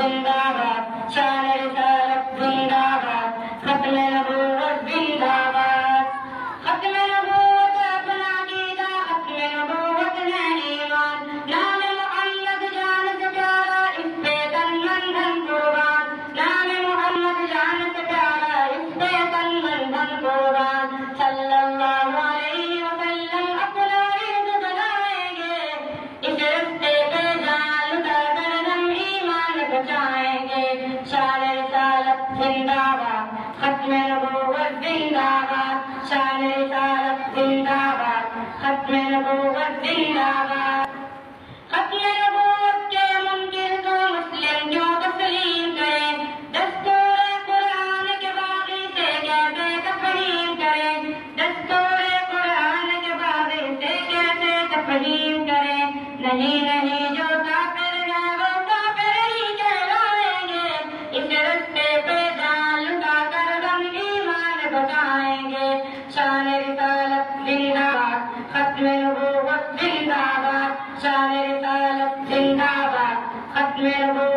जिंदाबाद, शान रिसालत जिंदाबाद, खत्म नबूवत जिंदाबाद। खत्म नबूवत अपना कीदा, खत्म नबूवत है ईमान। नाम मोहम्मद जान से प्यारा, इस पे तन मन धन कुर्बान। नाम मोहम्मद जान से प्यारा, इस पे तन मन धन कुर्बान। सल्लल्लाहु अलैहि वसल्लम अपना ईद बनाएंगे, इस रस्ते पे जान लुटा कर हम ईमान बचाएंगे। शान रिसालत जिंदाबाद, खत्म नबूवत जिंदाबाद, शान रिसालत जिंदाबाद, खत्म नबूवत जिंदाबाद। खत्म नबूवत के मुनकिर को मुस्लिम क्यों तस्लीम करें, दस्तूर कुरान के बागी से कैसे तफहीम करें, दस्तूर कुरान के बागी से कैसे तफहीम करें। नहीं नहीं जो काफिर है वो काफिर ही कहलाएंगे, इस रस्ते पे जान लुटा कर हम ईमान बचाएंगे। शान रिसालत जिंदाबाद, खत्म नबूवत जिंदाबाद, शान रिसालत जिंदाबाद, खत्म नबूवत